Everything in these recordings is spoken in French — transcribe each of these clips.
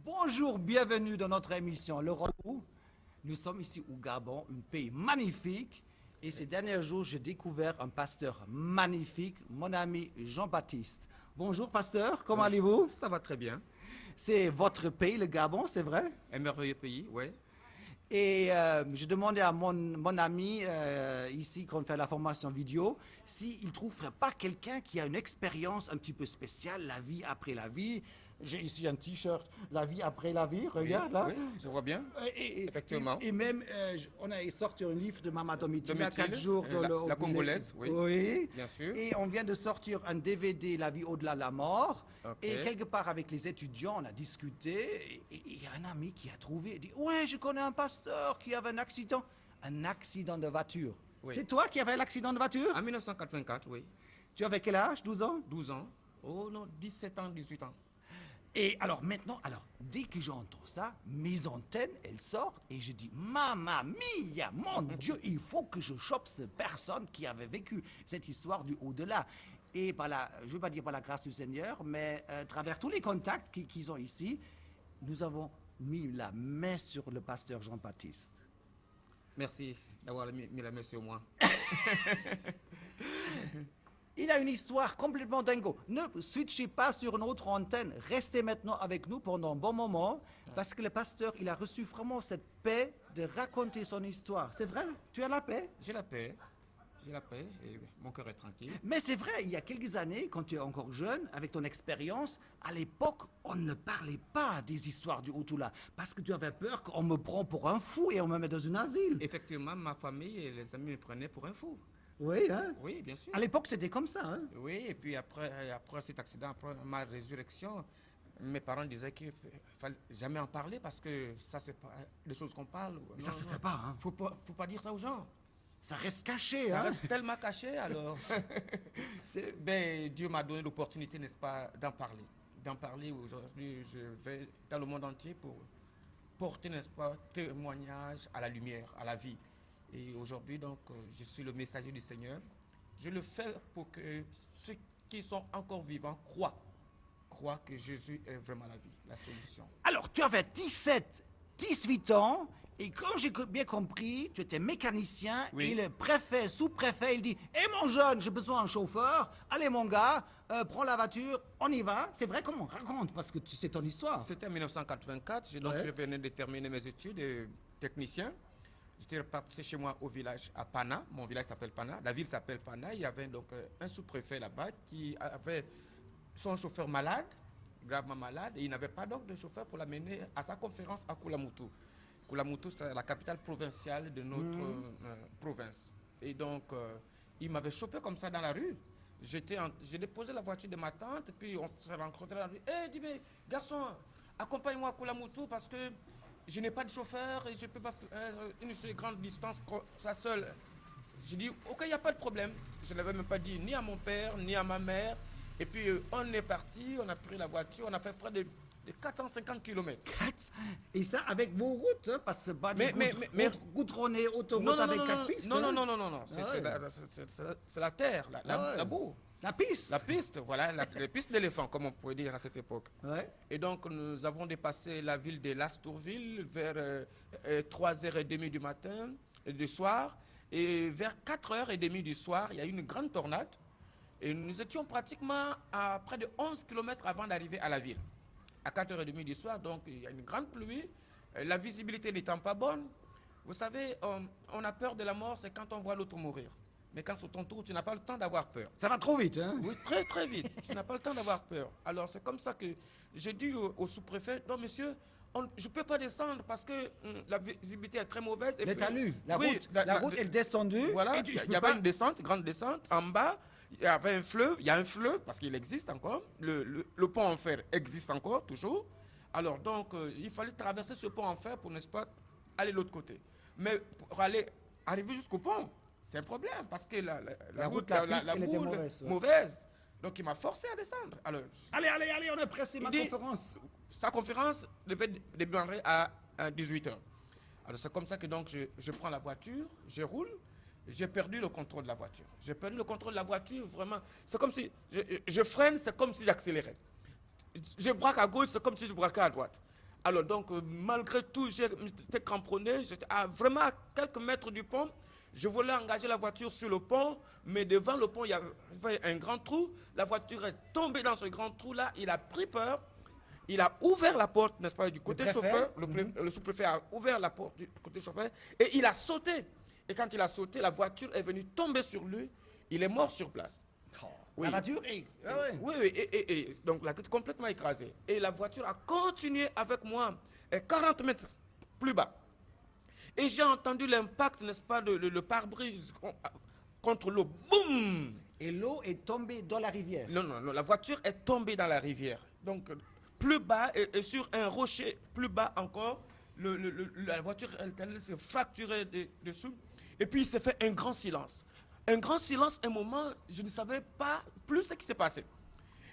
Bonjour, bienvenue dans notre émission Le Rendez-vous. Nous sommes ici au Gabon, un pays magnifique. Et ces derniers jours, j'ai découvert un pasteur magnifique, mon ami Jean-Baptiste. Bonjour pasteur, comment allez-vous? Ça va très bien. C'est votre pays, le Gabon, c'est vrai? Un merveilleux pays, oui. Et je demandais à mon ami ici, quand on fait la formation vidéo, s'il ne trouverait pas quelqu'un qui a une expérience un petit peu spéciale, la vie après la vie. J'ai ici un t-shirt, la vie après la vie, regarde là. Oui, je vois bien. Effectivement. Et même, on a sorti un livre de Maman Domitille il y a 4 Domitille, jours. la Congolaise, oui. Oui. Bien sûr. Et on vient de sortir un DVD, La vie au-delà de la mort. Ok. Et quelque part avec les étudiants, on a discuté. Et il y a un ami qui a trouvé, il dit, ouais, je connais un pasteur qui avait un accident. Un accident de voiture. Oui. C'est toi qui avais l'accident de voiture? En 1984, oui. Tu avais quel âge, 12 ans? 12 ans. Oh non, 17 ans, 18 ans. Et alors maintenant, dès que j'entends ça, mes antennes, elles sortent et je dis, Mamma mia, mon Dieu, il faut que je chope cette personne qui avait vécu cette histoire du au-delà. Et je ne veux pas dire par la grâce du Seigneur, mais à travers tous les contacts qu'ils ont ici, nous avons mis la main sur le pasteur Jean-Baptiste. Merci d'avoir mis la main sur moi. Il a une histoire complètement dingo. Ne switchez pas sur une autre antenne. Restez maintenant avec nous pendant un bon moment. Parce que le pasteur, il a reçu vraiment cette paix de raconter son histoire. C'est vrai? Tu as la paix? J'ai la paix. J'ai la paix et mon cœur est tranquille. Mais c'est vrai, il y a quelques années, quand tu es encore jeune, avec ton expérience, à l'époque, on ne parlait pas des histoires du Hutu-là. Parce que tu avais peur qu'on me prend pour un fou et on me met dans un asile. Effectivement, ma famille et les amis me prenaient pour un fou. Oui, hein? Oui, bien sûr. À l'époque, c'était comme ça, hein? Oui, et puis après cet accident, après ma résurrection, mes parents disaient qu'il ne fallait jamais en parler parce que ça, c'est pas des choses qu'on parle. Mais ça se fait pas, hein? Faut pas dire ça aux gens. Ça reste caché, Ça hein? reste tellement caché, alors. Ben, Dieu m'a donné l'opportunité, n'est-ce pas, d'en parler. D'en parler aujourd'hui, je vais dans le monde entier pour porter, n'est-ce pas, témoignage à la lumière, à la vie. Et aujourd'hui, donc, je suis le messager du Seigneur. Je le fais pour que ceux qui sont encore vivants croient que Jésus est vraiment la vie, la solution. Alors, tu avais 18 ans, et comme j'ai bien compris, tu étais mécanicien, Oui. et le préfet, sous-préfet, il dit, hé mon jeune, j'ai besoin d'un chauffeur, allez mon gars, prends la voiture, on y va. C'est vrai, comment on raconte, parce que c'est ton histoire. C'était en 1984, donc Ouais. je venais de terminer mes études de technicien. J'étais reparti chez moi au village à Pana, mon village s'appelle Pana, la ville s'appelle Pana, il y avait donc un sous-préfet là-bas qui avait son chauffeur malade, gravement malade, et il n'avait pas donc de chauffeur pour l'amener à sa conférence à Koulamoutou. Koulamoutou, c'est la capitale provinciale de notre province. Et donc, il m'avait chopé comme ça dans la rue. J'ai déposé la voiture de ma tante, puis on s'est rencontrés dans la rue. Eh, dis mais garçon, accompagne-moi à Koulamoutou parce que je n'ai pas de chauffeur et je ne peux pas faire une si grande distance ça seul. J'ai dit, ok, il n'y a pas de problème. Je ne l'avais même pas dit ni à mon père, ni à ma mère. Et puis, on est parti, on a pris la voiture, on a fait près de 450 km. Et ça, avec vos routes, hein, parce que pas des goudronnées, autoroute avec 4 pistes. Non, hein. non. C'est la terre, la boue. La piste. La piste, voilà, les pistes d'éléphants, comme on pouvait dire à cette époque. Ouais. Et donc, nous avons dépassé la ville de Lastourville vers 3h30 du matin, du soir. Et vers 4h30 du soir, il y a eu une grande tornade. Et nous étions pratiquement à près de 11 km avant d'arriver à la ville. À 4h30 du soir, donc il y a une grande pluie. La visibilité n'étant pas bonne. Vous savez, on a peur de la mort, c'est quand on voit l'autre mourir. Mais quand c'est ton tour, tu n'as pas le temps d'avoir peur. Ça va trop vite, hein? Oui, très très vite. Tu n'as pas le temps d'avoir peur. Alors c'est comme ça que j'ai dit au sous-préfet, non monsieur, je ne peux pas descendre parce que la visibilité est très mauvaise. Les talus, la oui, route, la route est descendue. Voilà, il y avait une descente, grande descente. En bas, il y avait un fleuve, il y a un fleuve parce qu'il existe encore. Le pont en fer existe encore, toujours. Alors donc, il fallait traverser ce pont en fer pour, n'est-ce pas, aller de l'autre côté. Mais pour arriver jusqu'au pont, c'est un problème parce que la route, la boue, était mauvaise. Ouais. Mauvaise. Donc il m'a forcé à descendre. Alors, allez, on est pressé, ma conférence. Sa conférence devait démarrer à 18h. Alors c'est comme ça que donc je prends la voiture, je roule, j'ai perdu le contrôle de la voiture. J'ai perdu le contrôle de la voiture, vraiment. C'est comme si je freine, c'est comme si j'accélérais. Je braque à gauche, c'est comme si je braquais à droite. Alors donc, malgré tout, j'étais cramponné, j'étais vraiment à quelques mètres du pont. Je voulais engager la voiture sur le pont, mais devant le pont, il y avait un grand trou. La voiture est tombée dans ce grand trou-là, il a pris peur. Il a ouvert la porte, n'est-ce pas, du côté chauffeur. Le sous-préfet a ouvert la porte du côté chauffeur et il a sauté. Et quand il a sauté, la voiture est venue tomber sur lui. Il est mort sur place. Oh, Oui. La voiture est... Ah ouais. Oui, oui, et donc la tête complètement écrasée. Et la voiture a continué avec moi 40 mètres plus bas. Et j'ai entendu l'impact, n'est-ce pas, de le pare-brise contre l'eau. Boum! Et l'eau est tombée dans la rivière. Non, non, non, la voiture est tombée dans la rivière. Donc, plus bas et sur un rocher plus bas encore, la voiture elle s'est fracturée dessous. Et puis, il s'est fait un grand silence. Un grand silence, un moment, je ne savais pas plus ce qui s'est passé.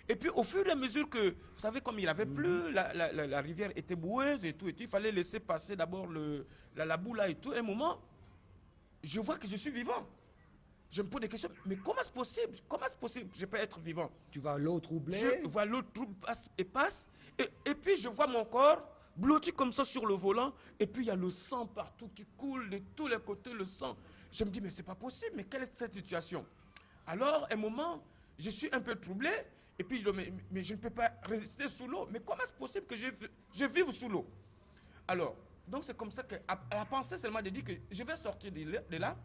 Et puis, au fur et à mesure que, vous savez, comme il avait plu, la rivière était boueuse et tout, il fallait laisser passer d'abord la boue là et tout. Un moment, je vois que je suis vivant. Je me pose des questions, mais comment c'est possible? Comment c'est possible que je peux être vivant? Tu vois l'eau troublée. Je vois l'eau passe, et puis je vois mon corps blotti comme ça sur le volant, et puis il y a le sang partout qui coule de tous les côtés, le sang. Je me dis, mais c'est pas possible, mais quelle est cette situation? Alors, à un moment, je suis un peu troublé, et puis je dis, mais je ne peux pas résister sous l'eau. Mais comment c'est possible que je vive sous l'eau? Alors, donc c'est comme ça que la pensée seulement de dire que je vais sortir de là.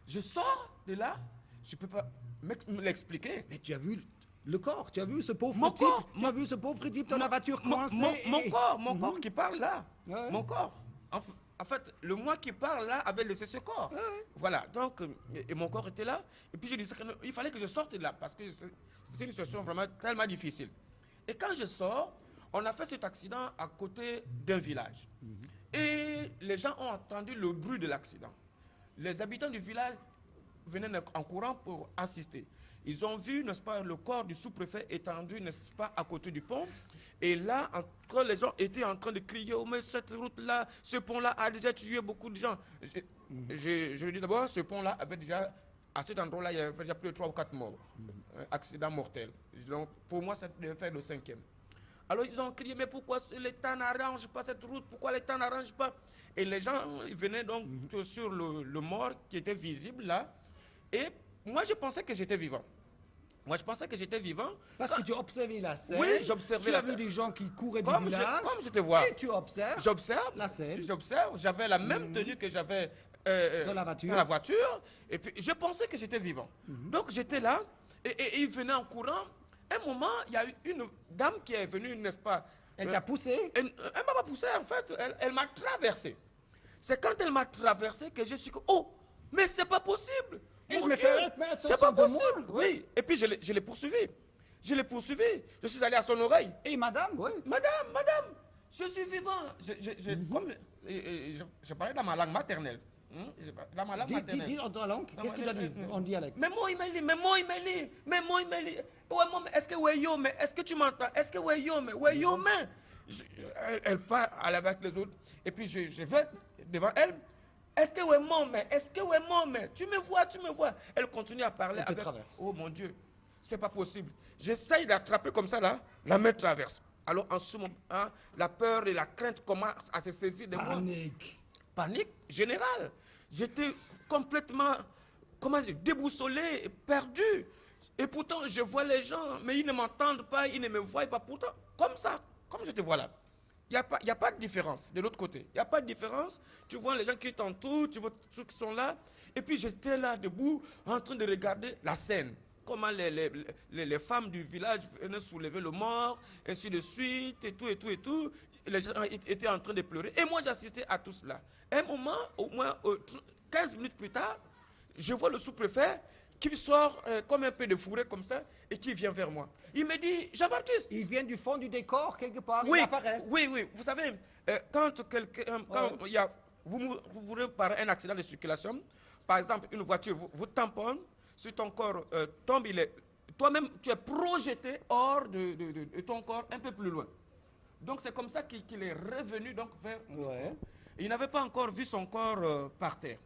Je sors de là, je ne peux pas me l'expliquer. Mais tu as vu le corps, tu as vu ce pauvre Mon type, corps, tu as vu ce pauvre type dans la voiture coincée. Mon corps qui parle là. Ouais. Mon corps. En fait, le moi qui parle là avait laissé ce corps. Ouais. Voilà, donc, et mon corps était là. Et puis je disais qu'il fallait que je sorte de là parce que c'était une situation vraiment tellement difficile. Et quand je sors, on a fait cet accident à côté d'un village. Et les gens ont entendu le bruit de l'accident. Les habitants du village venaient en courant pour assister. Ils ont vu, n'est-ce pas, le corps du sous-préfet étendu, n'est-ce pas, à côté du pont. Et là, quand les gens étaient en train de crier, oh mais cette route-là, ce pont-là a déjà tué beaucoup de gens. Je dis d'abord, ce pont-là avait déjà, à cet endroit-là, il y avait déjà plus de 3 ou 4 morts. Accident mortel. Donc, pour moi, ça devait faire le 5e. Alors ils ont crié, mais pourquoi l'État n'arrange pas cette route? Pourquoi l'État n'arrange pas? Et les gens ils venaient donc sur le mort qui était visible là. Et moi je pensais que j'étais vivant. Moi je pensais que j'étais vivant. Parce que tu observais la scène. Oui, j'observais la la scène. Tu as vu scène. des gens qui couraient du Comme village. je te vois. Et tu observes. J'observe la scène. J'observe. J'avais la même tenue que j'avais dans la voiture. dans la voiture. Et puis je pensais que j'étais vivant. Donc j'étais là et ils venaient en courant. Un moment, il y a eu une dame qui est venue, n'est-ce pas? Elle t'a poussé. Elle m'a pas poussé, en fait. Elle m'a traversé. C'est quand elle m'a traversé que je suis... Oh, mais c'est pas possible. Elle Mon me Dieu, fait c'est pas possible. Oui. Et puis je l'ai poursuivi. Je l'ai poursuivi. Je suis allé à son oreille. Et madame, oui. Madame, je suis vivant. Je parlais dans ma langue maternelle. Dans ma langue maternelle. Dis en ta langue. Qu'est-ce que tu as dit en dialecte? Mais moi, il m'a dit. Ouais, est-ce que ouais, yo, mais est-ce que tu m'entends? Est-ce que ouais, yo, mais elle parle avec les autres. Et puis je vais devant elle. Est-ce que ouais, mon mais tu me vois. Elle continue à parler Elle te avec. traverse. Oh mon Dieu, c'est pas possible. J'essaye d'attraper comme ça là, la main traverse. Alors en ce moment, la peur et la crainte commencent à se saisir de moi. Panique générale. J'étais complètement, déboussolé, perdu. Et pourtant, je vois les gens, mais ils ne m'entendent pas, ils ne me voient pas. Pourtant, comme ça, comme je te vois là, il n'y a pas de différence de l'autre côté. Il n'y a pas de différence. Tu vois les gens qui t'entourent, tu vois ceux qui sont là. Et puis j'étais là debout, en train de regarder la scène. Comment les femmes du village venaient soulever le mort, ainsi de suite, et tout. Les gens étaient en train de pleurer. Et moi, j'assistais à tout cela. Un moment, au moins 15 minutes plus tard, je vois le sous-préfet qui sort comme un peu de fourré comme ça et qui vient vers moi. Il me dit, Jean-Baptiste. Il vient du fond du décor, quelque part, Oui, il apparaît. oui. Vous savez, quand il y a, vous réparez un accident de circulation, par exemple, une voiture vous tamponne, si ton corps tombe, toi-même, tu es projeté hors de ton corps un peu plus loin. Donc c'est comme ça qu'il est revenu donc vers moi. Ouais. Il n'avait pas encore vu son corps par terre.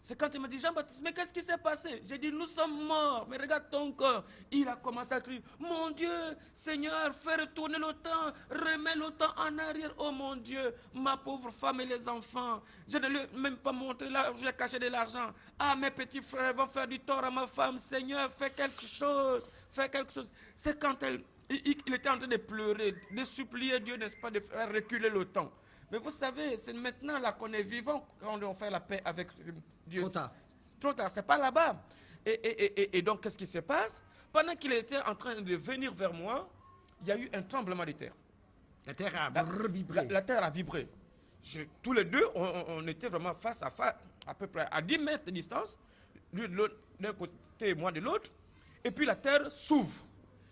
C'est quand il m'a dit, Jean-Baptiste, mais qu'est-ce qui s'est passé? J'ai dit, nous sommes morts, mais regarde ton corps. Il a commencé à crier, mon Dieu, Seigneur, fais retourner le temps, remets le temps en arrière. Oh mon Dieu, ma pauvre femme et les enfants. Je ne lui ai même pas montré là, j'ai caché de l'argent. Ah, mes petits frères vont faire du tort à ma femme. Seigneur, fais quelque chose, fais quelque chose. C'est quand il était en train de pleurer, de supplier Dieu, n'est-ce pas, de faire reculer le temps. Mais vous savez, c'est maintenant là qu'on est vivant, quand on fait la paix avec Dieu. Trop tard. Trop tard, c'est pas là-bas. Et donc, qu'est-ce qui se passe? Pendant qu'il était en train de venir vers moi, il y a eu un tremblement de terre. La terre a vibré. La terre a vibré. Tous les deux, on était vraiment face à face, à peu près à 10 mètres de distance, lui d'un côté, moi de l'autre. Et puis la terre s'ouvre.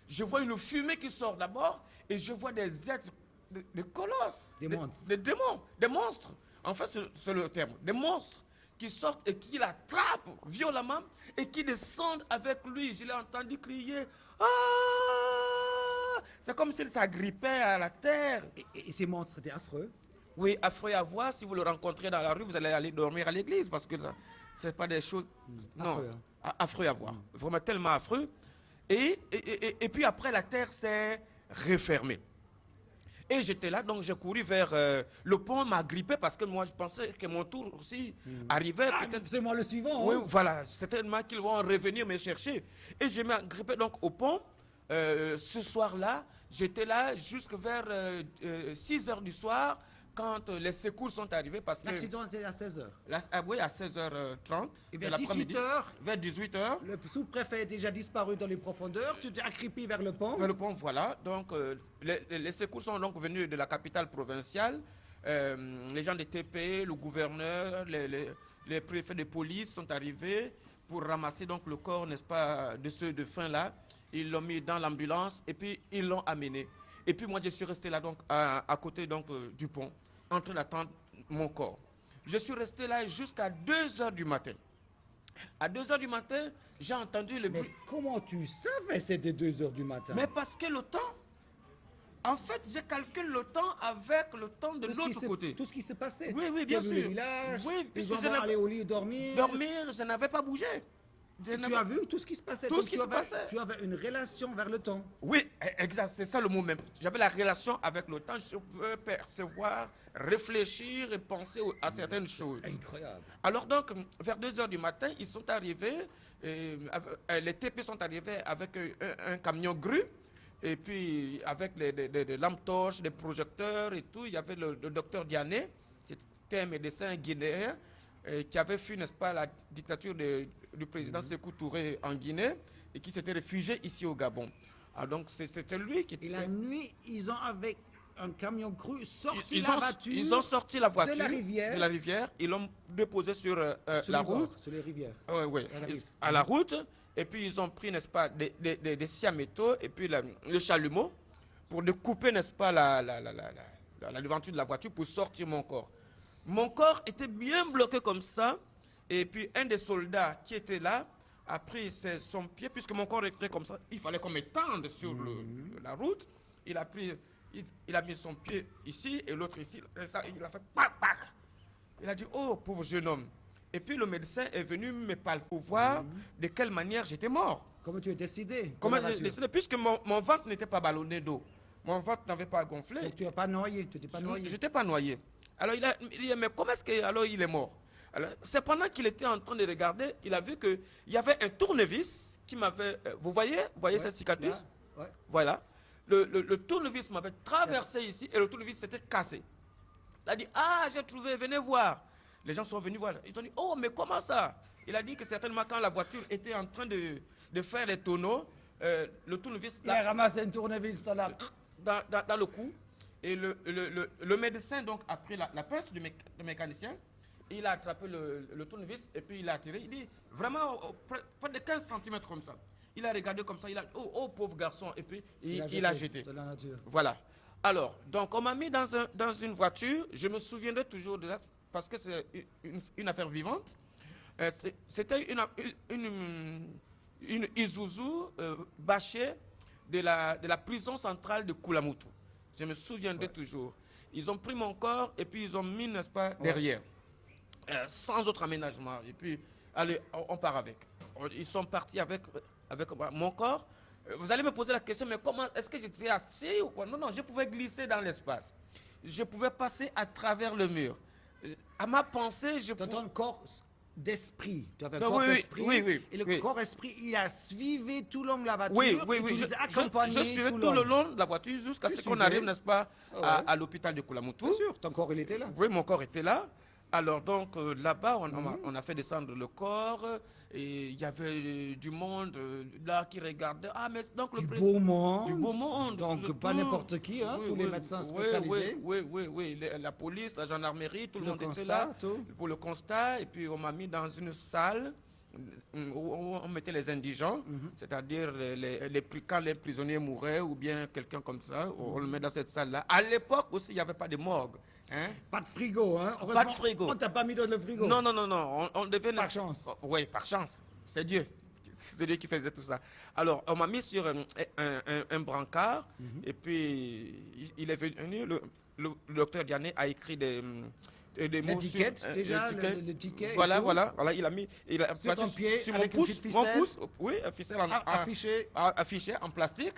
Je vois une fumée qui sort d'abord, et je vois des êtres, des colosses, Des monstres. des démons, des monstres. En fait, c'est le terme. Des monstres qui sortent et qui l'attrapent violemment et qui descendent avec lui. Je l'ai entendu crier. Ah! C'est comme s'il s'agrippait à la terre. Et ces monstres étaient affreux. Oui, affreux à voir. Si vous le rencontrez dans la rue, vous allez aller dormir à l'église parce que ce n'est pas des choses. Non, Affreux, hein. Affreux à voir. Vraiment tellement affreux. Et puis après, la terre s'est refermée. Et j'étais là, donc j'ai couru vers le pont, m'a grippé parce que moi je pensais que mon tour aussi arrivait. Ah, c'est moi le suivant. Oui, Hein. voilà, certainement qu'ils vont revenir me chercher. Et je m'ai grippé donc au pont. Ce soir-là, j'étais là jusqu'à vers 6 heures du soir quand les secours sont arrivés. L'accident était à 16h. Oui, à 16h30. Et vers 18h, vers 18h. le sous-préfet est déjà disparu dans les profondeurs. Tu t'es accroupi vers le pont. Vers le pont, voilà. Donc, les secours sont donc venus de la capitale provinciale. Les gens des TP, le gouverneur, les préfets de police sont arrivés pour ramasser donc le corps, n'est-ce pas, de ceux de fin-là. Ils l'ont mis dans l'ambulance et puis ils l'ont amené. Et puis moi, je suis resté là donc à côté donc du pont, en train d'attendre mon corps. Je suis resté là jusqu'à 2 heures du matin. À 2 heures du matin, j'ai entendu le bruit. Mais comment tu savais c'était 2 heures du matin? Mais parce que le temps, en fait, je calcule le temps avec le temps de l'autre côté. Tout ce qui s'est passé. Oui, oui, Tu bien as vu sûr. le village, Oui, ils vont aller au lit dormir. Dormir, je n'avais pas bougé. Tu as vu tout ce qui se passait. Tout Donc ce qui tu se passait. Tu avais une relation vers le temps. Oui, exact, c'est ça le mot même. J'avais la relation avec le temps, je pouvais percevoir, réfléchir et penser à certaines choses. Incroyable. Alors donc, vers 2 heures du matin, ils sont arrivés, les TP sont arrivés avec un camion grue, et puis avec des lampes torches, des projecteurs et tout. Il y avait le docteur Diané, c'était un médecin guinéen, qui avait fui, n'est-ce pas, la dictature du président Sékou Touré en Guinée et qui s'était réfugié ici au Gabon. Alors donc c'était lui qui était... Et la nuit, ils ont avec un camion cru sorti la voiture. Ils ont sorti la voiture de la rivière. Ils l'ont déposée sur la route. Sur les rivières. Oui, à la route. Et puis ils ont pris, n'est-ce pas, des scies à métaux et puis le chalumeau pour découper, n'est-ce pas, la devanture de la voiture pour sortir mon corps. Mon corps était bien bloqué comme ça. Et puis un des soldats qui était là a pris son pied, puisque mon corps était comme ça. Il fallait qu'on m'étende sur la route. Il a mis son pied ici et l'autre ici. Et ça, il a fait pac, pac. Il a dit, oh, pauvre jeune homme. Et puis le médecin est venu me palper pour voir de quelle manière j'étais mort. Comment tu es décidé? Comment j'ai décidé? Puisque mon ventre n'était pas ballonné d'eau. Mon ventre n'avait pas gonflé. Donc tu n'es pas noyé, tu n'étais pas noyé. Je n'étais pas noyé. Alors il a dit, mais comment est-ce qu'il il est mort? Alors, c'est pendant qu'il était en train de regarder, il a vu qu'il y avait un tournevis qui m'avait... vous voyez cette cicatrice? Là, ouais. Voilà. Le tournevis m'avait traversé ici et le tournevis s'était cassé. Il a dit, ah, j'ai trouvé, venez voir. Les gens sont venus voir. Ils ont dit, oh, mais comment ça? Il a dit que certainement quand la voiture était en train de faire les tonneaux, le tournevis... Il a ramassé un tournevis dans le cou. Et le médecin donc a pris la pince du mécanicien, il a attrapé le tournevis et puis il a tiré. Il dit vraiment près de 15 cm comme ça. Il a regardé comme ça, il a dit oh pauvre garçon, et puis il a jeté. De la nature. Voilà. Alors, donc on m'a mis dans une voiture, je me souviendrai toujours de là, parce que c'est une affaire vivante. C'était une Isuzu bâchée de la prison centrale de Koulamoutou. Je me souviendrai toujours. Ils ont pris mon corps et puis ils ont mis, n'est-ce pas, derrière. sans autre aménagement. Et puis, allez, on part avec. Ils sont partis avec mon corps. Vous allez me poser la question, mais comment est-ce que j'étais assis ou quoi? Non, non, je pouvais glisser dans l'espace. Je pouvais passer à travers le mur. À ma pensée, je pouvais... Ton corps d'esprit. Tu avais un Non, corps oui, d'esprit. oui, oui, Et le oui. corps d'esprit, il a suivi tout le long de la voiture. Oui, oui, et oui. tu les as Je accompagnés suivais tout le long de la voiture jusqu'à ce qu'on arrive, n'est-ce pas, Ah ouais. à l'hôpital de Koulamoutou. Bien sûr, ton corps, il était là. Oui, mon corps était là. Alors donc là-bas, on a fait descendre le corps et il y avait du monde là qui regardait. Ah, mais donc Du beau monde. Du beau monde. Donc pas n'importe qui, hein, Oui, tous oui, les médecins oui, spécialisés. oui. La police, la gendarmerie, tout le monde était constat, là tout. pour le constat. Et puis on m'a mis dans une salle où on mettait les indigents, c'est-à-dire quand les prisonniers mouraient ou bien quelqu'un comme ça, on le met dans cette salle-là. À l'époque aussi, il n'y avait pas de morgue. Hein? Pas de frigo, hein. Pas de frigo. On t'a pas mis dans le frigo. Non, non, non, non. On devait... Par chance. Oui, par chance. C'est Dieu. C'est Dieu qui faisait tout ça. Alors, on m'a mis sur un brancard et puis il est venu, le docteur Diané a écrit des mots sur... L'étiquette, déjà, le ticket. Voilà, voilà. Il a mis... Sur ton pied, sur avec mon une petite pouce, ficelle. mon pouce, oui, un ficelle affiché en plastique.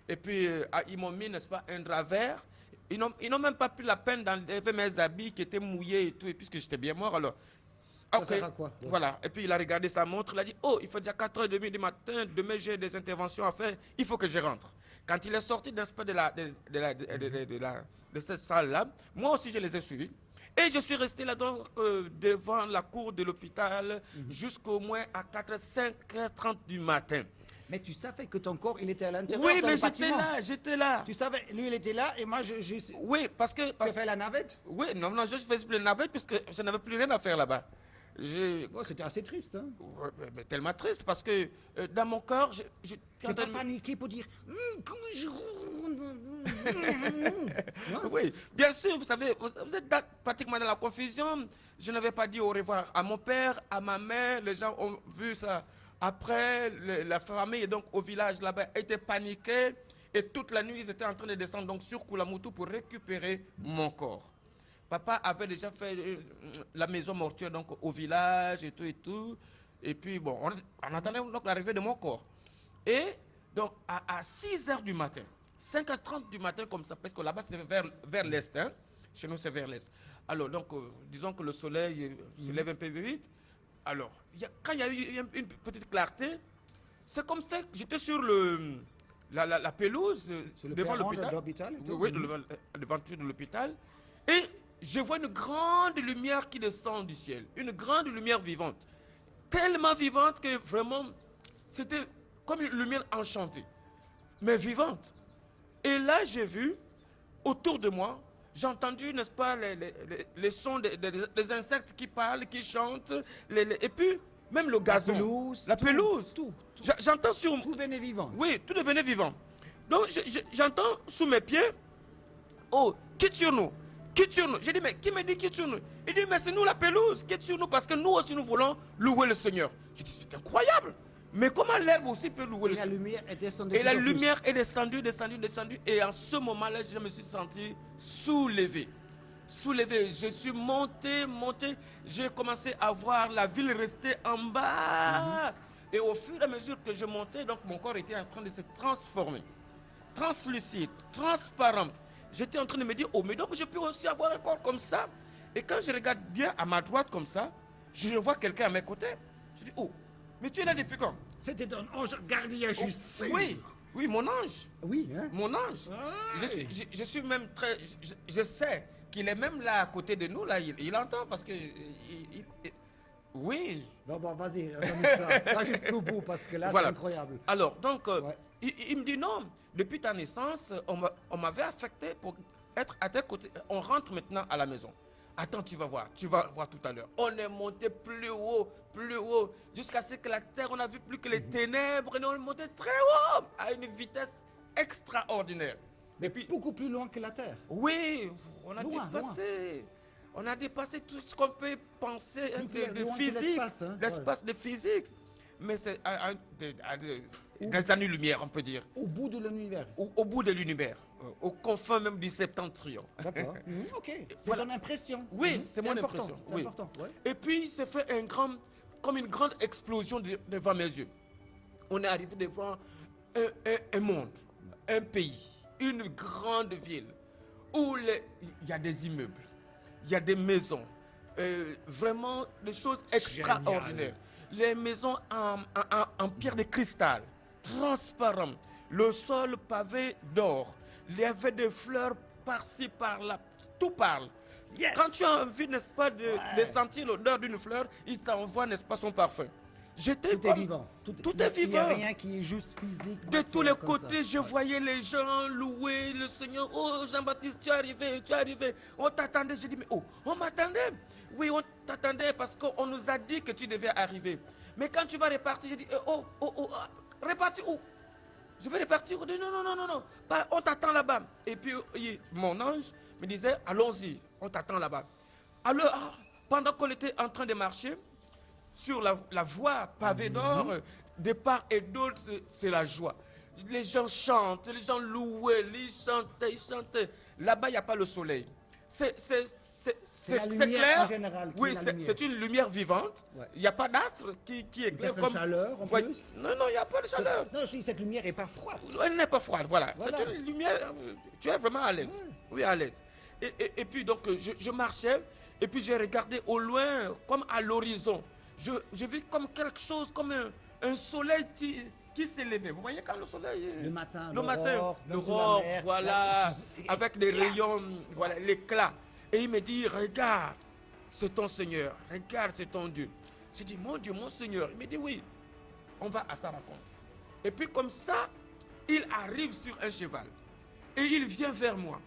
Et puis, ils m'ont mis, n'est-ce pas, un drap vert. Ils n'ont même pas pris la peine d'enlever mes habits qui étaient mouillés et tout, et puisque j'étais bien mort, alors... Ça sert à quoi? Voilà. Et puis il a regardé sa montre, il a dit, oh, il faut déjà 4h30 du matin, demain j'ai des interventions à faire, il faut que je rentre. Quand il est sorti de cette salle-là, moi aussi je les ai suivis. Et je suis resté là donc devant la cour de l'hôpital jusqu'au moins à 5h30 du matin. Mais tu savais que ton corps, il était à l'intérieur. Oui, dans mais le bâtiment. j'étais là. Tu savais, lui, il était là et moi, Oui, parce que... Tu as fait la navette? Oui, non, je faisais plus la navette puisque je n'avais plus rien à faire là-bas. Oh, c'était assez triste, hein? Ouais, mais tellement triste parce que dans mon cœur, Tu n'as pas paniqué pour dire comment je... Oui, bien sûr, vous savez, vous êtes pratiquement dans la confusion. Je n'avais pas dit au revoir à mon père, à ma mère, les gens ont vu ça. Après, la famille donc au village là-bas était paniquée et toute la nuit ils étaient en train de descendre donc sur Koulamoutou pour récupérer mon corps. Papa avait déjà fait la maison mortuaire donc au village et tout. Et puis bon, on attendait donc l'arrivée de mon corps. Et donc à 6h du matin, 5h30 du matin comme ça, parce que là-bas c'est vers l'est, hein? Chez nous c'est vers l'est. Alors donc disons que le soleil se lève un peu vite. Alors, quand il y a eu une petite clarté, c'est comme ça que j'étais sur la pelouse devant l'hôpital. Oui, devant l'hôpital. Et je vois une grande lumière qui descend du ciel. Une grande lumière vivante. Tellement vivante que vraiment, c'était comme une lumière enchantée. Mais vivante. Et là, j'ai vu, autour de moi, j'ai entendu, n'est-ce pas, les sons des insectes qui parlent, qui chantent, et puis même le gazon. La pelouse. Tout. J'entends sur... Tout devenait vivant. Oui, tout devenait vivant. Donc j'entends sous mes pieds, oh, quitte sur nous, quitte sur nous. J'ai dit, mais qui me dit quitte sur nous? Il dit, mais c'est nous la pelouse, quitte sur nous, parce que nous aussi nous voulons louer le Seigneur. J'ai dit, c'est incroyable. Mais comment l'herbe aussi peut louer le Seigneur? Et la lumière est descendue. Et la lumière est descendue. Et en ce moment-là, je me suis senti soulevé. Je suis monté. J'ai commencé à voir la ville rester en bas. Et au fur et à mesure que je montais, donc mon corps était en train de se transformer. Translucide, transparent. J'étais en train de me dire, oh, mais donc je peux aussi avoir un corps comme ça. Et quand je regarde bien à ma droite comme ça, je vois quelqu'un à mes côtés. Je dis, oh, mais tu es là depuis quand? C'était ton ange gardien, je suis sûr. Oui, mon ange. Oui, hein? Mon ange. Je suis même très... Je sais qu'il est même là à côté de nous, là, il entend parce que... oui. Bon, vas-y, va jusqu'au bout parce que là, voilà. C'est incroyable. Alors, donc, il me dit non, depuis ta naissance, on m'avait affecté pour être à tes côtés. On rentre maintenant à la maison. Attends, tu vas voir tout à l'heure. On est monté plus haut, jusqu'à ce que la terre, on n'a vu plus que les ténèbres, et on est monté très haut, à une vitesse extraordinaire. Mais puis, beaucoup plus loin que la terre. Oui, on a dépassé tout ce qu'on peut penser de physique, l'espace de physique. Mais c'est à des années-lumière, on peut dire. Au bout de l'univers. Au bout de l'univers. aux confins même du septentrion. D'accord. Ok. C'est Voilà. ton impression. Oui, c'est mon important. impression. C'est Oui. important. Ouais. Et puis, il s'est fait comme une grande explosion devant mes yeux. On est arrivé devant un monde, un pays, une grande ville, où il y a des immeubles, il y a des maisons, vraiment des choses extraordinaires. Les maisons en pierre de cristal, transparentes, le sol pavé d'or, il y avait des fleurs par-ci, par-là, tout parle. Yes. Quand tu as envie, n'est-ce pas, de sentir l'odeur d'une fleur, il t'envoie, n'est-ce pas, son parfum. J'étais Tout est vivant. Tout est Il n'y a vivant. rien qui est juste physique. De tous les comme côtés, ça. je voyais les gens louer le Seigneur. Oh, Jean-Baptiste, tu es arrivé, tu es arrivé. On t'attendait. J'ai dit, mais oh, on m'attendait. Oui, on t'attendait parce qu'on nous a dit que tu devais arriver. Mais quand tu vas repartir, j'ai dit, repartir où? Je vais repartir. Non. On t'attend là-bas. Et puis, mon ange me disait, allons-y, on t'attend là-bas. Alors, pendant qu'on était en train de marcher, sur la voie pavée d'or, de part et d'autre, c'est la joie. Les gens chantent, les gens louaient, ils chantaient. Là-bas, il n'y a pas le soleil. C'est la lumière clair. en général. Oui, c'est une lumière vivante. Ouais. Il n'y a pas d'astre qui éclaire comme chaleur en plus. Non, il n'y a pas de chaleur. Non, je dis cette lumière n'est pas froide. Elle n'est pas froide, voilà. Voilà. C'est une lumière, tu es vraiment à l'aise. Ouais. Oui, à l'aise. Et puis donc, je marchais, et puis j'ai regardé au loin, comme à l'horizon. Je vis comme quelque chose, comme un soleil qui s'est levé. Vous voyez quand le soleil... Le matin, l'aurore, voilà, avec des rayons, voilà, l'éclat. Et il me dit, regarde, c'est ton Seigneur, regarde, c'est ton Dieu. J'ai dit, mon Dieu, mon Seigneur. Il me dit, oui, on va à sa rencontre. Et puis comme ça, il arrive sur un cheval. Et il vient vers moi.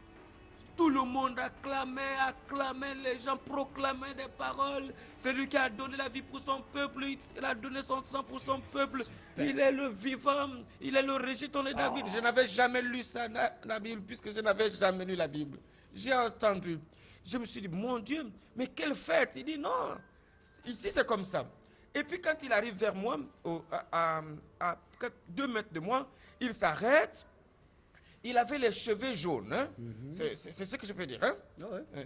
Tout le monde acclamait, les gens proclamaient des paroles. C'est lui qui a donné la vie pour son peuple, il a donné son sang pour son peuple. Il est le vivant, il est le rejeton de David. Je n'avais jamais lu ça, la Bible, puisque je n'avais jamais lu la Bible. J'ai entendu. Je me suis dit, mon Dieu, mais quelle fête. Il dit, non, ici c'est comme ça. Et puis quand il arrive vers moi, à 2 mètres de moi, il s'arrête. Il avait les cheveux jaunes. Hein? C'est ce que je peux dire. Hein?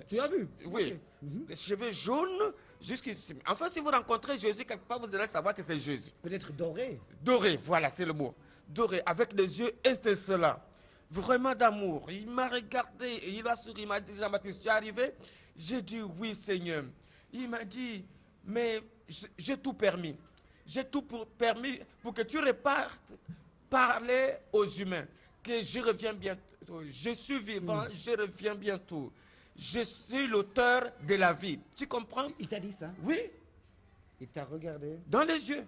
Tu as vu? Oui. Okay. Les cheveux jaunes jusqu'ici. Enfin, si vous rencontrez Jésus quelque part, vous allez savoir que c'est Jésus. Peut-être doré. Doré, voilà, c'est le mot. Doré, avec des yeux étincelants. Vraiment d'amour. Il m'a regardé et il a souri. Il m'a dit, Jean-Baptiste, tu es arrivé? J'ai dit, oui, Seigneur. Il m'a dit, mais j'ai tout permis. J'ai tout permis pour que tu repartes parler aux humains. Que je reviens bientôt. Je suis vivant, je reviens bientôt. Je suis l'auteur de la vie. Tu comprends? Il t'a dit ça? Oui. Il t'a regardé? Dans les yeux.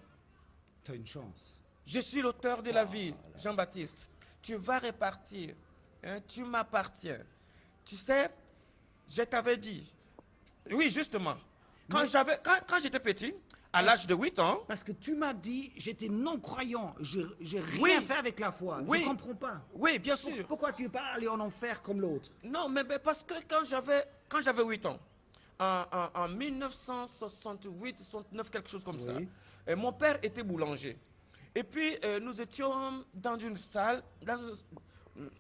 Tu as une chance. Je suis l'auteur de la vie, Jean-Baptiste. Tu vas repartir. Hein, tu m'appartiens. Tu sais, je t'avais dit. Oui, justement. Quand j'étais petit, à l'âge de 8 ans... Parce que tu m'as dit, j'étais non-croyant, j'ai rien fait avec la foi, je ne comprends pas. Oui, bien sûr. Pourquoi tu n'es pas allé en enfer comme l'autre? Non, mais parce que quand j'avais 8 ans, en 1968, 69, quelque chose comme ça, et mon père était boulanger. Et puis, nous étions dans une salle,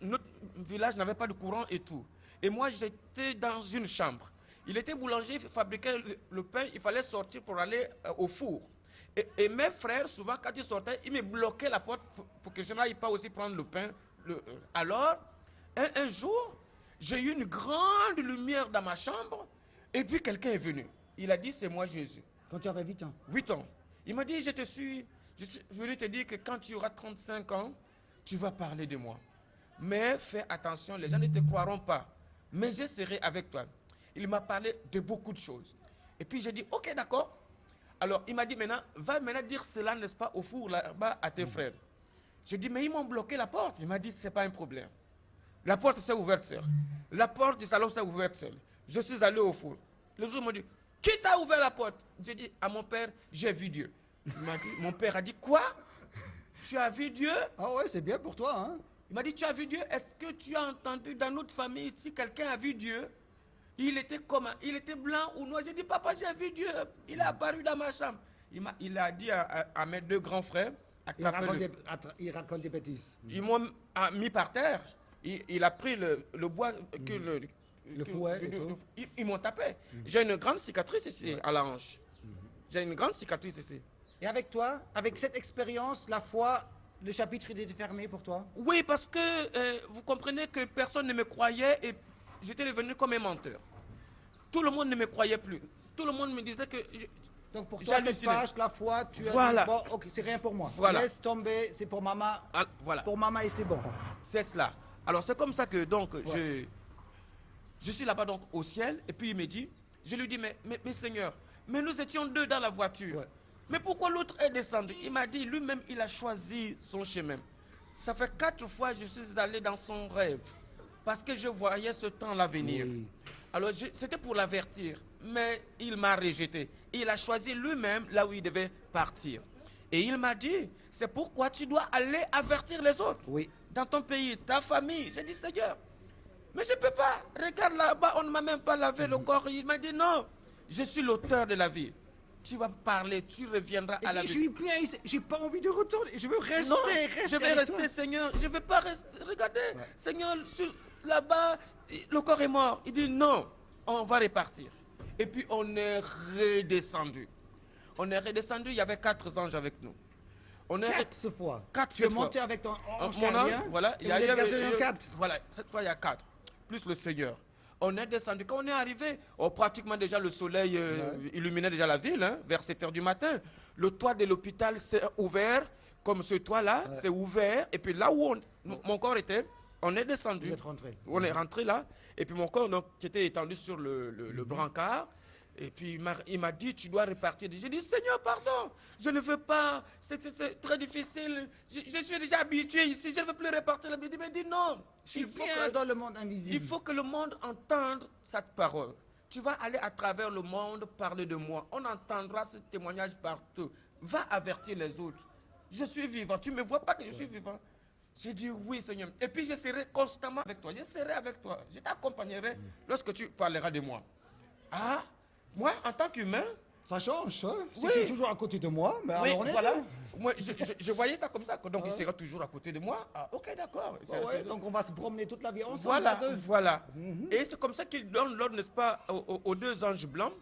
notre village n'avait pas de courant et tout. Et moi, j'étais dans une chambre. Il était boulanger, il fabriquait le pain, il fallait sortir pour aller au four. Et mes frères, souvent, quand ils sortaient, ils me bloquaient la porte pour que je n'aille pas aussi prendre le pain. Alors, un jour, j'ai eu une grande lumière dans ma chambre, et puis quelqu'un est venu. Il a dit, c'est moi Jésus. Quand tu avais 8 ans? 8 ans. Il m'a dit, je suis venu te dire que quand tu auras 35 ans, tu vas parler de moi. Mais fais attention, les gens ne te croiront pas. Mais je serai avec toi. Il m'a parlé de beaucoup de choses. Et puis j'ai dit, ok, d'accord. Alors il m'a dit, maintenant, va maintenant dire cela, n'est-ce pas, au four là-bas à tes frères. J'ai dit, mais ils m'ont bloqué la porte. Il m'a dit, c'est pas un problème. La porte s'est ouverte seule. La porte du salon s'est ouverte seule. Je suis allé au four. Les autres m'ont dit, qui t'a ouvert la porte? J'ai dit, à mon père, j'ai vu Dieu. Mon père a dit, quoi? Tu as vu Dieu? Ah ouais, c'est bien pour toi, hein? Il m'a dit, tu as vu Dieu? Est-ce que tu as entendu dans notre famille ici, quelqu'un a vu Dieu? Il était comment? Il était blanc ou noir? J'ai dit, papa, j'ai vu Dieu. Il est apparu dans ma chambre. Il a dit à mes 2 grands frères, il raconte des bêtises. Ils m'ont mis par terre. il a pris le bois que Le fouet et tout. ils m'ont tapé. J'ai une grande cicatrice ici à la hanche. J'ai une grande cicatrice ici. Et avec toi, avec cette expérience, la foi, le chapitre il était fermé pour toi? Oui, parce que vous comprenez que personne ne me croyait et j'étais devenu comme un menteur. Tout le monde ne me croyait plus. Tout le monde me disait que... Donc pour toi, cette page, la foi, tu as voilà. dit, bon, ok, c'est rien pour moi. Voilà. Laisse tomber, c'est pour maman. Ah, voilà. Pour maman et c'est bon. C'est cela. Alors c'est comme ça que donc je suis là-bas donc au ciel et puis il me dit, je lui dis mais Seigneur, mais nous étions deux dans la voiture. Mais pourquoi l'autre est descendu? Il m'a dit lui-même il a choisi son chemin. Ça fait 4 fois que je suis allé dans son rêve parce que je voyais ce temps-là venir. Oui. Alors c'était pour l'avertir, mais il m'a rejeté. Il a choisi lui-même là où il devait partir. Et il m'a dit, c'est pourquoi tu dois aller avertir les autres. Oui. Dans ton pays, ta famille. J'ai dit, Seigneur, mais je ne peux pas. Regarde là-bas, on ne m'a même pas lavé le corps. Il m'a dit, non, je suis l'auteur de la vie. Tu vas parler, tu reviendras à la vie. Je suis bien ici, j'ai pas envie de retourner. Je veux rester. Non, je vais rester, Seigneur. Je ne vais pas rester. Regardez, Seigneur, là-bas, le corps est mort. Il dit, non, on va repartir. Et puis on est redescendu. On est redescendu, il y avait 4 anges avec nous. On est 4 fois. 4 Tu es monté avec ton ange mon gardien. voilà, il y avait 4. Voilà, cette fois il y a 4. Plus le Seigneur. On est descendu. Quand on est arrivé, pratiquement déjà le soleil illuminait déjà la ville, hein, vers 7 h du matin. Le toit de l'hôpital s'est ouvert, comme ce toit-là, c'est ouvert. Et puis là où mon corps était, on est descendu. Vous êtes rentré. On est rentré là. Et puis mon corps donc, qui était étendu sur le brancard. Et puis il m'a dit, tu dois repartir. J'ai dit, Seigneur, pardon, je ne veux pas, c'est très difficile. Je suis déjà habitué ici, je ne veux plus repartir. Il m'a dit, non, il faut dans le monde invisible. Il faut que le monde entende cette parole. Tu vas aller à travers le monde parler de moi. On entendra ce témoignage partout. Va avertir les autres. Je suis vivant. Tu ne me vois pas que je suis vivant? J'ai dit oui, Seigneur. Et puis je serai constamment avec toi. Je serai avec toi. Je t'accompagnerai lorsque tu parleras de moi. Ah, moi, en tant qu'humain... Ça change, hein? Oui. Tu es toujours à côté de moi, mais oui, alors on est voilà. deux. Moi, je voyais ça comme ça. Donc il sera toujours à côté de moi. Ah, ok, d'accord. Donc on va se promener toute la vie ensemble. Voilà, voilà. Et c'est comme ça qu'il donne l'ordre, n'est-ce pas, aux 2 anges blancs.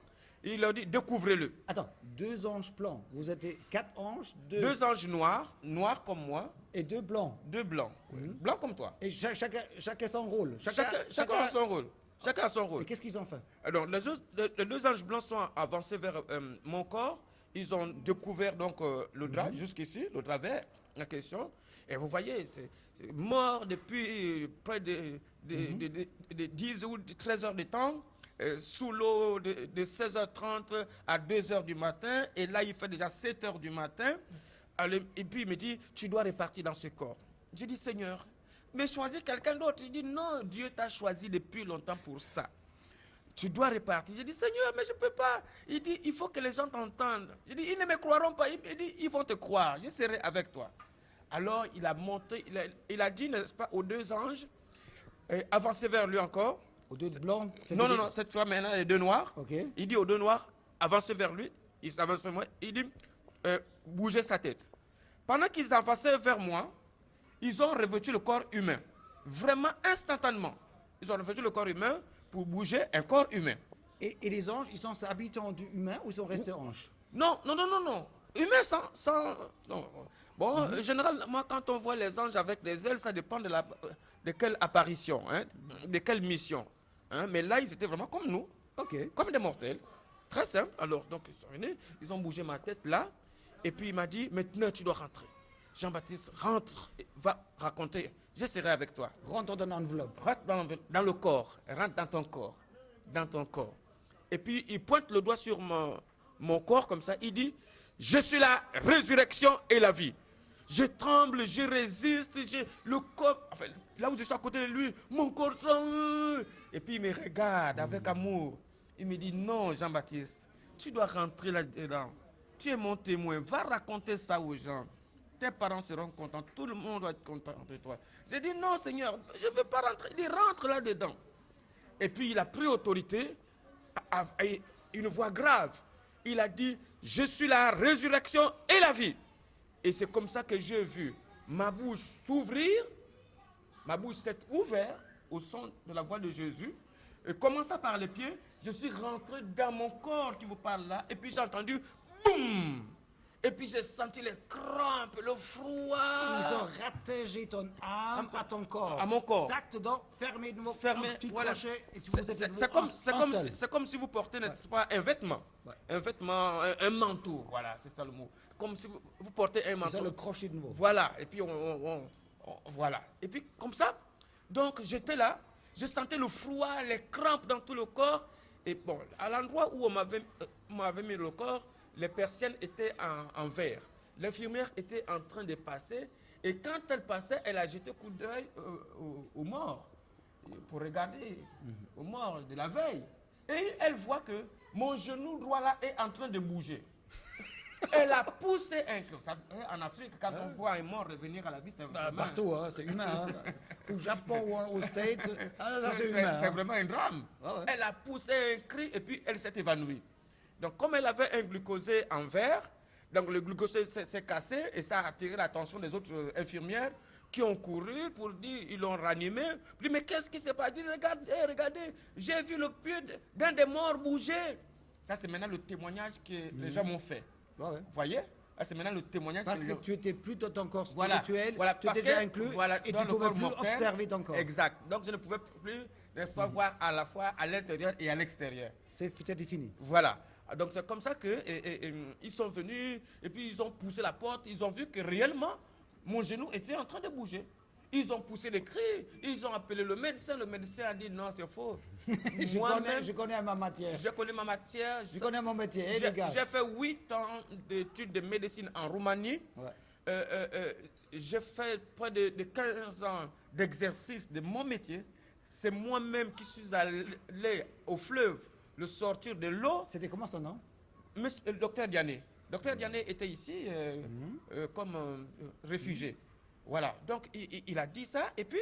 Il leur dit, découvrez-le. Attends, 2 anges blancs. Vous êtes 4 anges, 2 anges noirs comme moi. Et 2 blancs. 2 blancs, blancs comme toi. Et chacun son rôle. Chacun a son rôle. Chacun a son rôle. Et qu'est-ce qu'ils ont fait? Alors, les 2 anges blancs sont avancés vers mon corps. Ils ont découvert donc le drap jusqu'ici, le drap vert en question. Et vous voyez, c'est mort depuis près de 10 ou 13 heures de temps. Sous l'eau de 16h30 à 2h du matin. Et là, il fait déjà 7h du matin. Et puis, il me dit, tu dois repartir dans ce corps. J'ai dit, Seigneur, mais choisis quelqu'un d'autre. Il dit, non, Dieu t'a choisi depuis longtemps pour ça. Tu dois repartir. J'ai dit, Seigneur, mais je ne peux pas. Il dit, il faut que les gens t'entendent. J'ai dit, ils ne me croiront pas. Il me dit, ils vont te croire. Je serai avec toi. Alors, il a monté, il a dit, n'est-ce pas, aux 2 anges, avancez vers lui encore. Aux 2 blancs? Non, cette fois maintenant les 2 noirs. Okay. Il dit aux 2 noirs, avancez vers lui. Il avance vers moi. Il dit, bougez sa tête. Pendant qu'ils avançaient vers moi, ils ont revêtu le corps humain. Vraiment instantanément. Ils ont revêtu le corps humain pour bouger un corps humain. Et les anges, ils sont habitants du humain ou ils sont restés anges? Non. Humain non. Bon, généralement, quand on voit les anges avec des ailes, ça dépend de quelle apparition, hein, de quelle mission. Hein, mais là, ils étaient vraiment comme nous, comme des mortels. Très simple. Alors, donc, ils sont venus, ils ont bougé ma tête là, et puis il m'a dit, maintenant tu dois rentrer. Jean-Baptiste, rentre, va raconter, je serai avec toi. Rentre dans l'enveloppe. Rentre dans le corps, rentre dans ton corps. Et puis, il pointe le doigt sur mon corps comme ça, il dit, je suis la résurrection et la vie. Je tremble, je résiste, le corps, enfin, là où je suis à côté de lui, mon corps tremble. Et puis il me regarde avec amour. Il me dit, non Jean-Baptiste, tu dois rentrer là-dedans. Tu es mon témoin, va raconter ça aux gens. Tes parents seront contents, tout le monde va être content de toi. J'ai dit, non Seigneur, je ne veux pas rentrer. Il rentre là-dedans. Et puis il a pris autorité, avec une voix grave. Il a dit, je suis la résurrection et la vie. Et c'est comme ça que j'ai vu ma bouche s'ouvrir, ma bouche s'est ouverte au son de la voix de Jésus. Et commençant par les pieds, je suis rentré dans mon corps qui vous parle là, et puis j'ai entendu boum. Et puis j'ai senti les crampes, le froid. Ils ont rattaché ton âme à ton corps. À mon corps. Tac dedans, fermé de nouveau, Fermé, un petit voilà. crochet, et puis vous êtes de nouveau C'est comme si vous portez, n'est-ce pas, un vêtement. Ouais. Un vêtement, un manteau, voilà, c'est ça le mot. Comme si vous portez un manteau. C'est le crochet de nouveau. Voilà, et puis voilà. Et puis comme ça, donc j'étais là, je sentais le froid, les crampes dans tout le corps. Et bon, à l'endroit où on m'avait mis le corps, les persiennes étaient en verre. L'infirmière était en train de passer. Et quand elle passait, elle a jeté un coup d'œil aux morts pour regarder aux morts de la veille. Et elle voit que mon genou droit là est en train de bouger. Elle a poussé un cri. En Afrique, quand on voit un mort revenir à la vie, c'est vraiment... Partout, hein, c'est humain. Hein. Au Japon ou aux States, c'est humain. C'est vraiment un drame. Ah ouais. Elle a poussé un cri et puis elle s'est évanouie. Donc comme elle avait un glucosé en verre, donc le glucosé s'est cassé et ça a attiré l'attention des autres infirmières qui ont couru pour dire, ils l'ont ranimé. Puis mais qu'est-ce qui s'est passé? Regardez, j'ai vu le pied d'un des morts bouger. Ça c'est maintenant le témoignage que les gens m'ont fait. Ah ouais. Vous voyez? C'est maintenant le témoignage. Parce que tu étais plus dans ton corps spirituel, voilà, tu étais déjà inclus, et tu ne pouvais plus mortel, observer ton corps. Exact. Donc je ne pouvais plus des fois voir à la fois à l'intérieur et à l'extérieur. C'était fini. Voilà. Donc c'est comme ça que ils sont venus et puis ils ont poussé la porte, ils ont vu que réellement mon genou était en train de bouger. Ils ont poussé les cris, ils ont appelé le médecin a dit non, c'est faux. Je connais ma matière. Je connais ma matière. Je connais mon métier, les gars. J'ai fait 8 ans d'études de médecine en Roumanie. Ouais. J'ai fait près de 15 ans d'exercice de mon métier. C'est moi-même qui suis allé au fleuve, le sortir de l'eau. C'était comment son nom? Le docteur Diané. Docteur Diané était ici comme réfugié. Voilà, donc il a dit ça, et puis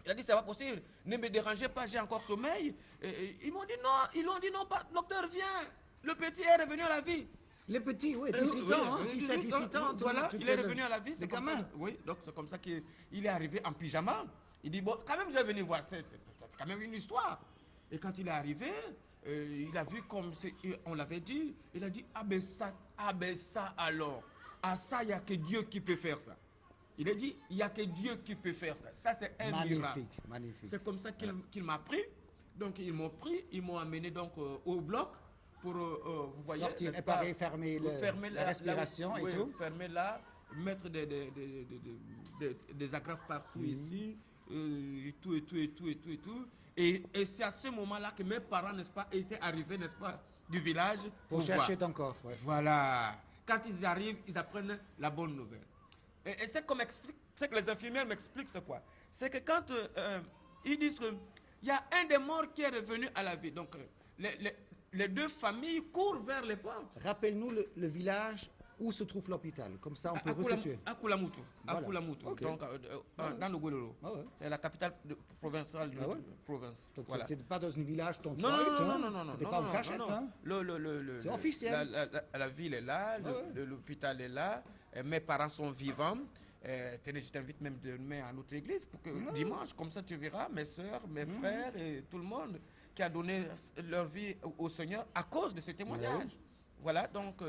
il a dit c'est pas possible, ne me dérangez pas, j'ai encore sommeil. Ils m'ont dit non, ils ont dit non, pas, docteur viens, le petit est revenu à la vie. Le petit, oui, 18 ans, 17, 18 ans. Voilà, il est revenu à la vie, c'est gamin. Oui, donc c'est comme ça qu'il est arrivé en pyjama. Il dit bon, quand même je vais venir voir, c'est quand même une histoire. Et quand il est arrivé, il a vu comme on l'avait dit, il a dit ah ben ça alors, ah ça il n'y a que Dieu qui peut faire ça. Il a dit, il n'y a que Dieu qui peut faire ça. Ça, c'est un miracle. Magnifique. C'est comme ça qu'il m'a pris. Donc, ils m'ont pris, ils m'ont amené donc, au bloc pour, vous voyez, sortir, réparer, fermer la respiration et tout. Fermer là, mettre des agrafes partout ici, et tout. Et c'est à ce moment-là que mes parents, n'est-ce pas, étaient arrivés, n'est-ce pas, du village pour chercher ton corps. Ouais. Voilà. Quand ils arrivent, ils apprennent la bonne nouvelle. Et c'est comme c'est que les infirmières m'expliquent c'est quoi. C'est que quand ils disent qu'il y a un des morts qui est revenu à la vie, donc les deux familles courent vers les portes. Rappelle-nous le village où se trouve l'hôpital, comme ça on peut resituer. À Koulamoutou, voilà. Okay. Donc dans le Gololo. Ah ouais. C'est la capitale provinciale de province. Donc voilà. C'est pas dans un village ton non, c'était pas en cachette. Hein? C'est officiel. La ville est là, l'hôpital est là, mes parents sont vivants. Tenez, je t'invite même demain à notre église pour que dimanche, comme ça tu verras mes soeurs, mes frères et tout le monde qui a donné leur vie au Seigneur à cause de ce témoignage. Voilà, donc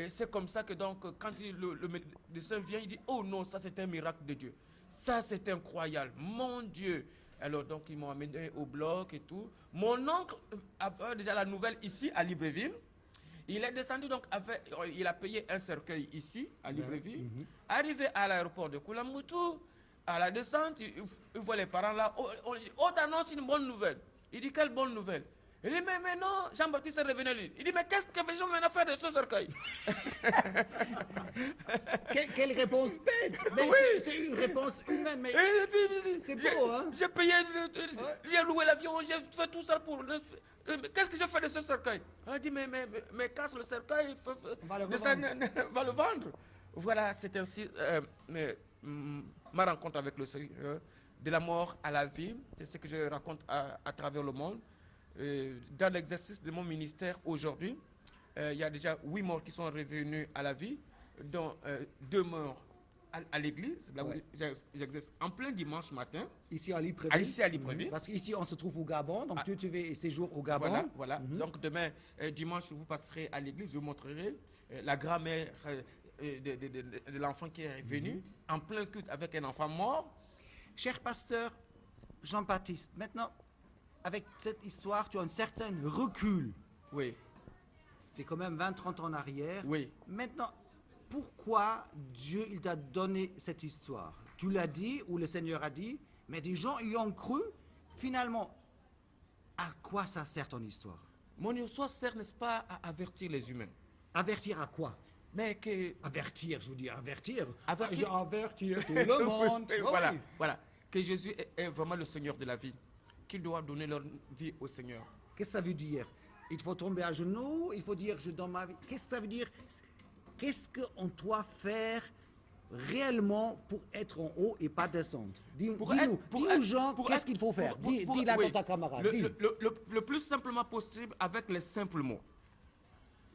c'est comme ça que donc quand le médecin vient, il dit oh non, ça c'est un miracle de Dieu. Ça c'est incroyable, mon Dieu. Alors donc ils m'ont amené au bloc et tout. Mon oncle a déjà la nouvelle ici à Libreville. Il est descendu donc, il a payé un cercueil ici, à Libreville. Arrivé à l'aéroport de Koulamoutou, à la descente, il voit les parents là. On dit, oh, t'annonce une bonne nouvelle. Il dit, quelle bonne nouvelle? Il dit, mais non, Jean-Baptiste est revenu. Il dit, mais qu'est-ce que je vais maintenant faire de ce cercueil? Quelle réponse bête! Mais oui, c'est une réponse humaine, mais c'est beau, hein? J'ai payé, j'ai loué l'avion, j'ai fait tout ça pour... Qu'est-ce que je fais de ce cercueil? On a dit, mais casse le cercueil, va le vendre. Voilà, c'est ainsi ma rencontre avec le Seigneur, de la mort à la vie. C'est ce que je raconte à travers le monde. Dans l'exercice de mon ministère aujourd'hui, il y a déjà 8 morts qui sont revenus à la vie, dont 2 morts à l'église, là où Ouais. j'exerce, en plein dimanche matin, Ici à Libreville. ici à Libreville. Parce qu'ici, on se trouve au Gabon. Donc, Ah. tu fais séjour au Gabon. Voilà, voilà. Mhm. Donc demain, dimanche, vous passerez à l'église, je vous montrerai la grand-mère de l'enfant qui est venu en plein culte avec un enfant mort. Cher pasteur Jean-Baptiste, maintenant, avec cette histoire, tu as un certain recul. Oui, C'est quand même 20-30 ans en arrière. oui. Maintenant, pourquoi Dieu il t'a donné cette histoire? Tu l'as dit, ou le Seigneur a dit, mais des gens y ont cru. Finalement, à quoi ça sert ton histoire? Mon histoire sert, n'est-ce pas, à avertir les humains. Avertir à quoi? Mais que... Avertir, je vous dis avertir. Avertir. Avertir tout le monde. Oui, Oui, voilà, oui. voilà. Que Jésus est vraiment le Seigneur de la vie. Qu'ils doivent donner leur vie au Seigneur. Qu'est-ce que ça veut dire? Il faut tomber à genoux, il faut dire je donne ma vie. Qu'est-ce que ça veut dire? Qu'est-ce qu'on doit faire réellement pour être en haut et pas descendre? Dis-nous, dis aux gens qu'est-ce qu'il faut faire. Dis là oui. dans ta camarade. Le, Dis, le plus simplement possible avec les simples mots.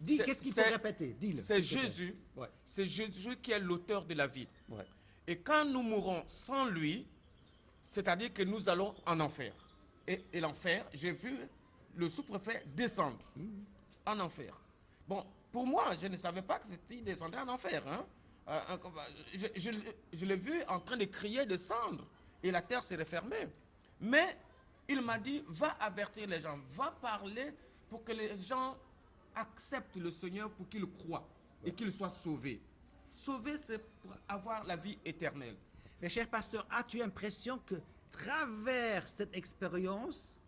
dis c'est- qu'est-ce qu'il faut c'est- répéter. Dis-le. C'est s'il te plaît. Jésus. Ouais. C'est Jésus qui est l'auteur de la vie. Ouais. Et quand nous mourrons sans lui, c'est-à-dire que nous allons en enfer. Et l'enfer, j'ai vu le sous-préfet descendre en enfer. Bon, pour moi, je ne savais pas que c'était descendu en enfer. Hein. Je l'ai vu en train de crier, descendre. Et la terre s'est refermée. Mais il m'a dit, va avertir les gens, va parler pour que les gens acceptent le Seigneur, pour qu'ils croient et qu'ils soient sauvés. Sauver, c'est pour avoir la vie éternelle. Mais cher pasteur, as-tu l'impression que travers cette expérience,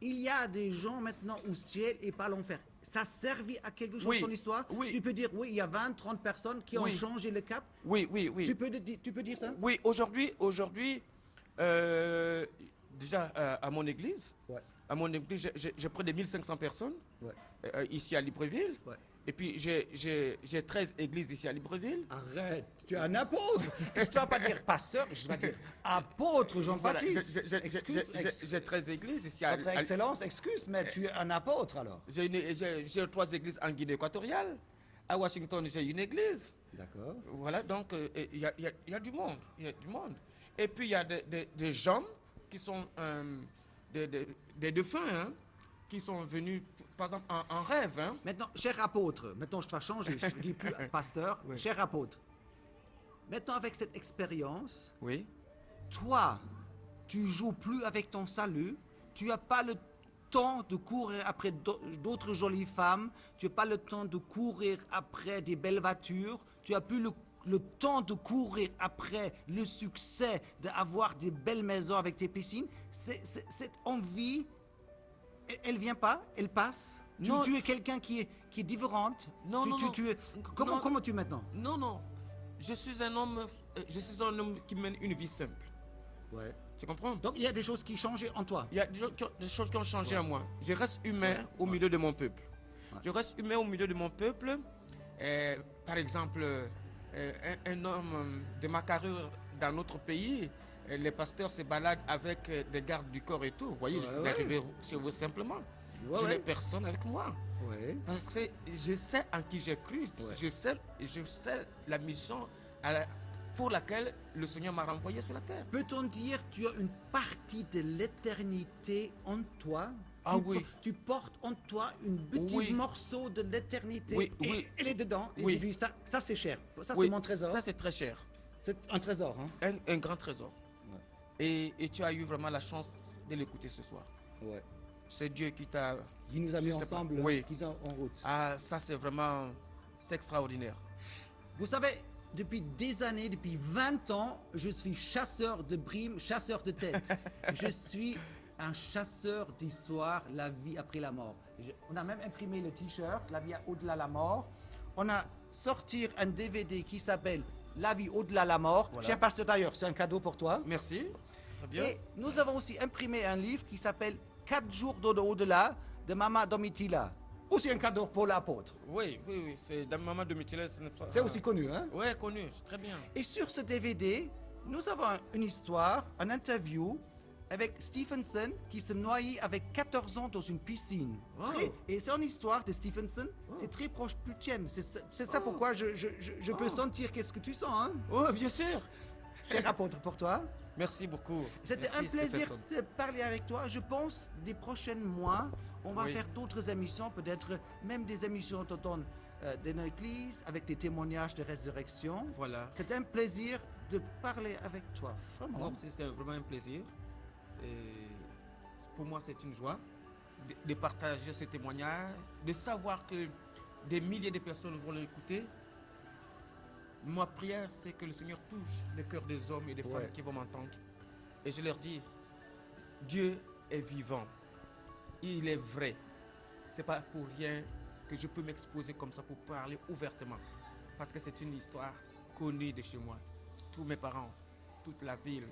il y a des gens maintenant au ciel et pas à l'enfer? Ça servit à quelque chose Oui, ton histoire? oui. Tu peux dire, oui, il y a 20-30 personnes qui ont Oui. changé le cap? Oui, oui, oui. Tu peux dire ça? Oui, aujourd'hui, déjà à mon église, Ouais. à mon église, j'ai près de 1500 personnes Ouais. ici à Libreville. Ouais. Et puis j'ai 13 églises ici à Libreville. Arrête, tu es un apôtre. Je ne dois pas dire pasteur, je dois dire apôtre Voilà, Jean-Baptiste. Excuse, j'ai 13 églises ici Votre Excellence, excuse, mais tu es un apôtre alors. J'ai 3 églises en Guinée équatoriale. À Washington, j'ai une église. D'accord. Voilà, donc il y a du monde. Il y a du monde. Et puis il y a des gens qui sont des défunts, hein, qui sont venus, par exemple, en rêve. Hein. Maintenant, cher apôtre, maintenant je dois changer, je ne dis plus pasteur, Oui. cher apôtre. Maintenant, avec cette expérience, Oui. toi, tu joues plus avec ton salut, tu n'as pas le temps de courir après d'autres jolies femmes, tu n'as pas le temps de courir après des belles voitures, tu n'as plus le temps de courir après le succès, d'avoir des belles maisons avec tes piscines. Cette envie, elle vient pas, elle passe. Non. Tu es quelqu'un qui est différente. Non, Tu- non, tu- non. tu es- comment, Non. comment tu es maintenant? Non, non. Je suis un homme qui mène une vie simple. Ouais. Tu comprends? Donc il y a des choses qui changent en toi. Il y a des choses qui ont changé Ouais. en moi. Je reste humain Ouais. au milieu de mon peuple. Ouais. Je reste humain au milieu de mon peuple. Par exemple, un homme de ma carrure dans notre pays, les pasteurs se baladent avec des gardes du corps et tout. Vous voyez, Ouais, je suis ouais. arrivé chez vous simplement. Ouais, je n'ai ouais. personne avec moi. Ouais. Parce que je sais en qui j'ai cru. Ouais. Je sais la mission pour laquelle le Seigneur m'a renvoyé sur la terre. Peut-on dire tu as une partie de l'éternité en toi? Ah Tu oui. Tu portes en toi un petit Oui. morceau de l'éternité. Oui, et oui. elle est dedans. Et Oui. tu dis, ça c'est cher. Ça Oui, c'est mon trésor. Ça, c'est très cher. C'est un trésor. Hein? Un grand trésor. Et tu as eu vraiment la chance de l'écouter ce soir. Ouais. C'est Dieu qui t'a... Qui nous a Je mis sais pas. ensemble, Oui. qui sont en route. Ah, ça c'est vraiment... C'est extraordinaire. Vous savez, depuis des années, depuis 20 ans, je suis chasseur de primes, chasseur de têtes. Je suis un chasseur d'histoire, la vie après la mort. On a même imprimé le t-shirt, la vie au-delà de la mort. On a sorti un DVD qui s'appelle La vie au-delà de la mort. Voilà. Cher pasteur d'ailleurs, c'est un cadeau pour toi. Merci. Très bien. Et nous avons aussi imprimé un livre qui s'appelle 4 jours au-delà de Mama Domitila. Aussi un cadeau pour l'apôtre. Oui, oui, oui. C'est dans Maman de Mutiles. C'est aussi connu, hein? Oui, connu. C'est très bien. Et sur ce DVD, nous avons une histoire, une interview avec Stephenson qui se noyait avec 14 ans dans une piscine. Oh. Et son histoire de Stephenson, Oh. c'est très proche plus tienne. C'est ça Oh. pourquoi je peux Oh. sentir qu'est-ce que tu sens. Hein? Oh, bien sûr. Cher apôtre, pour toi. Merci beaucoup. C'était Merci, un plaisir Stephenson. de parler avec toi. Je pense des prochains mois, on va Oui. faire d'autres émissions, peut-être même des émissions d'automne de l'église avec des témoignages de résurrection. Voilà. C'est un plaisir de parler avec toi. Vraiment. Moi aussi, c'était vraiment un plaisir. Et pour moi, c'est une joie de partager ce témoignage, de savoir que des milliers de personnes vont l'écouter. Ma prière, c'est que le Seigneur touche le cœur des hommes et des Ouais. femmes qui vont m'entendre. Et je leur dis, Dieu est vivant. Il est vrai. C'est pas pour rien que je peux m'exposer comme ça pour parler ouvertement. Parce que c'est une histoire connue de chez moi. Tous mes parents, toute la ville,